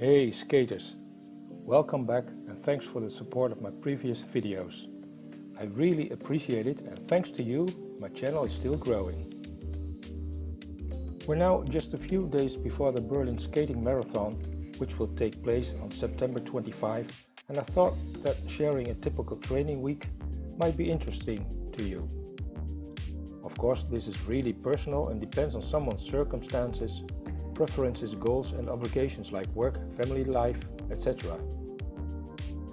Hey skaters, welcome back and thanks for the support of my previous videos. I really appreciate it and thanks to you, my channel is still growing. We're now just a few days before the Berlin Skating Marathon, which will take place on September 25, and I thought that sharing a typical training week might be interesting to you. Of course, this is really personal and depends on someone's circumstances, preferences, goals and obligations like work, family life, etc.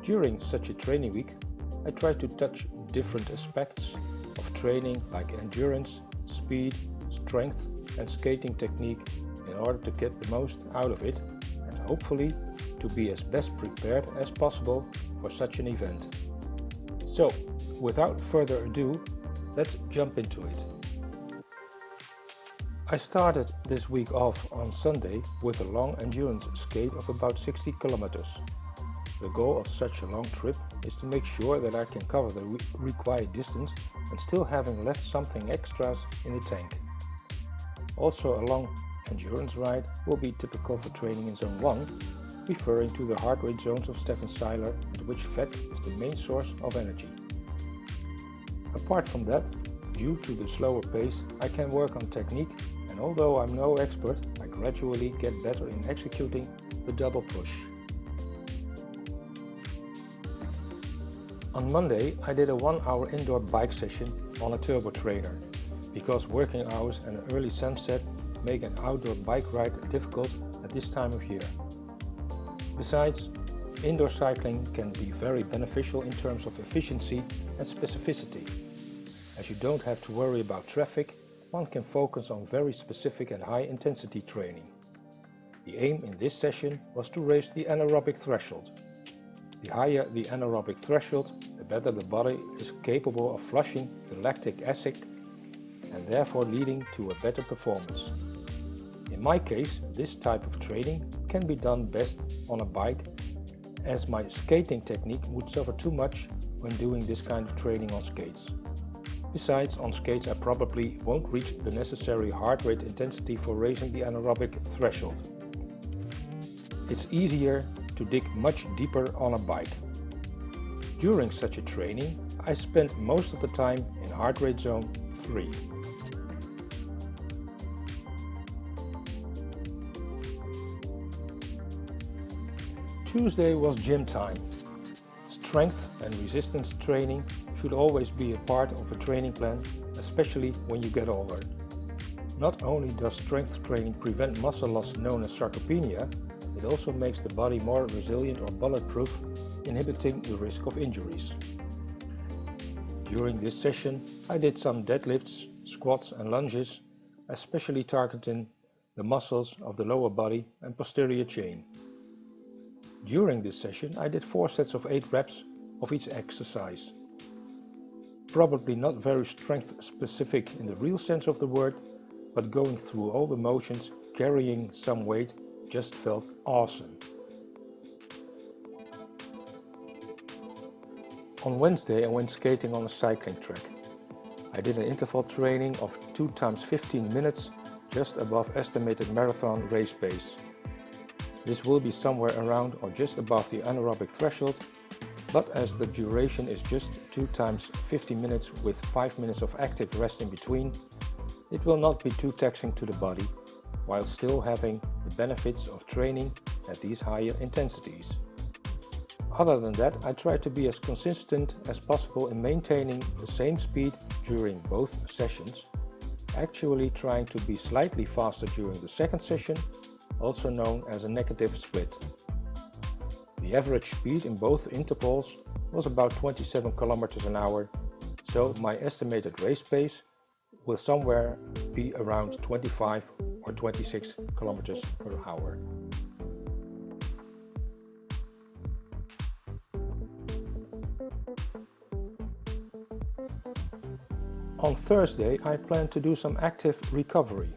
During such a training week, I try to touch different aspects of training like endurance, speed, strength and skating technique in order to get the most out of it and hopefully to be as best prepared as possible for such an event. So, without further ado, let's jump into it. I started this week off on Sunday with a long endurance skate of about 60 kilometers. The goal of such a long trip is to make sure that I can cover the required distance and still having left something extras in the tank. Also, a long endurance ride will be typical for training in Zone 1, referring to the heart rate zones of Stefan Seiler, at which fat is the main source of energy. Apart from that, due to the slower pace, I can work on technique, and although I'm no expert, I gradually get better in executing the double push. On Monday, I did a 1-hour indoor bike session on a turbo trainer, because working hours and an early sunset make an outdoor bike ride difficult at this time of year. Besides, indoor cycling can be very beneficial in terms of efficiency and specificity. As you don't have to worry about traffic, one can focus on very specific and high intensity training. The aim in this session was to raise the anaerobic threshold. The higher the anaerobic threshold, the better the body is capable of flushing the lactic acid and therefore leading to a better performance. In my case, this type of training can be done best on a bike, as my skating technique would suffer too much when doing this kind of training on skates. Besides, on skates I probably won't reach the necessary heart rate intensity for raising the anaerobic threshold. It's easier to dig much deeper on a bike. During such a training, I spent most of the time in heart rate zone 3. Tuesday was gym time. Strength and resistance training should always be a part of a training plan, especially when you get older. Not only does strength training prevent muscle loss known as sarcopenia, it also makes the body more resilient or bulletproof, inhibiting the risk of injuries. During this session, I did some deadlifts, squats and lunges, especially targeting the muscles of the lower body and posterior chain. During this session, I did 4 sets of 8 reps of each exercise. Probably not very strength specific in the real sense of the word, but going through all the motions, carrying some weight, just felt awesome. On Wednesday, I went skating on a cycling track. I did an interval training of 2 times 15 minutes, just above estimated marathon race pace. This will be somewhere around or just above the anaerobic threshold, but as the duration is just 2 times 50 minutes with 5 minutes of active rest in between, it will not be too taxing to the body, while still having the benefits of training at these higher intensities. Other than that, I try to be as consistent as possible in maintaining the same speed during both sessions, actually trying to be slightly faster during the second session, also known as a negative split. The average speed in both intervals was about 27 km an hour, so my estimated race pace will somewhere be around 25 or 26 km per hour. On Thursday, I plan to do some active recovery.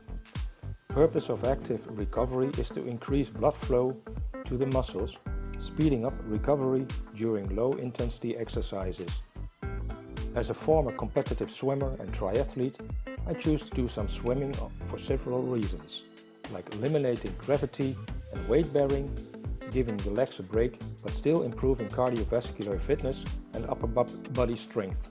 The purpose of active recovery is to increase blood flow to the muscles, speeding up recovery during low-intensity exercises. As a former competitive swimmer and triathlete, I choose to do some swimming for several reasons, like eliminating gravity and weight bearing, giving the legs a break but still improving cardiovascular fitness and upper body strength.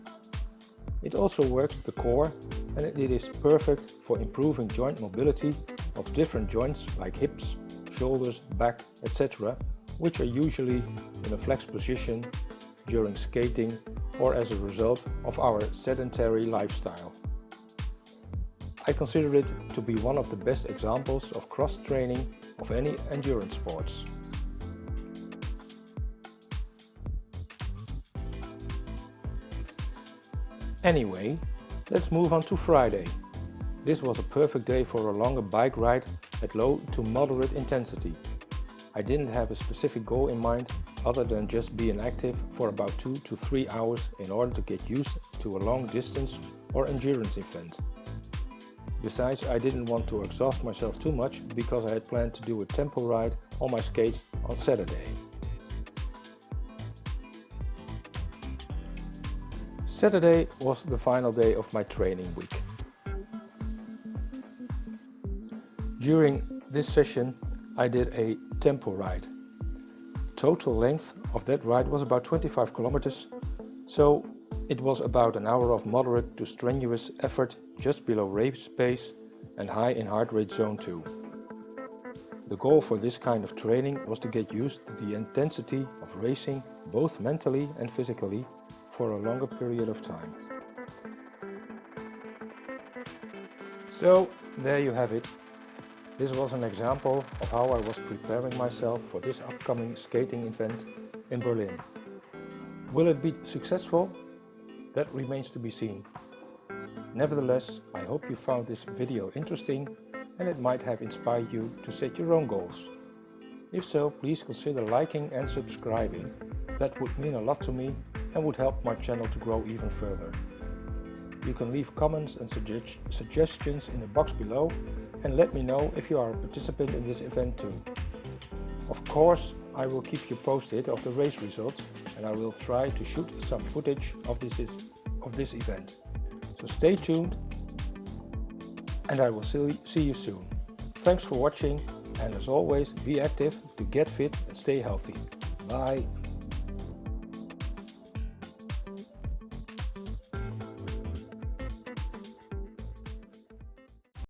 It also works the core, and it is perfect for improving joint mobility of different joints like hips, shoulders, back, etc., which are usually in a flexed position during skating or as a result of our sedentary lifestyle. I consider it to be one of the best examples of cross-training of any endurance sports. Anyway, let's move on to Friday. This was a perfect day for a longer bike ride at low to moderate intensity. I didn't have a specific goal in mind other than just being active for about 2 to 3 hours in order to get used to a long distance or endurance event. Besides, I didn't want to exhaust myself too much because I had planned to do a tempo ride on my skates on Saturday. Saturday was the final day of my training week. During this session I did a tempo ride. Total length of that ride was about 25 kilometers, so it was about an hour of moderate to strenuous effort just below race pace and high in heart rate zone 2. The goal for this kind of training was to get used to the intensity of racing both mentally and physically for a longer period of time. So there you have it. This was an example of how I was preparing myself for this upcoming skating event in Berlin. Will it be successful? That remains to be seen. Nevertheless, I hope you found this video interesting and it might have inspired you to set your own goals. If so, please consider liking and subscribing. That would mean a lot to me and would help my channel to grow even further. You can leave comments and suggestions in the box below and let me know if you are a participant in this event too. Of course, I will keep you posted of the race results and I will try to shoot some footage of this event. So stay tuned and I will see you soon. Thanks for watching and as always, be active to get fit and stay healthy. Bye.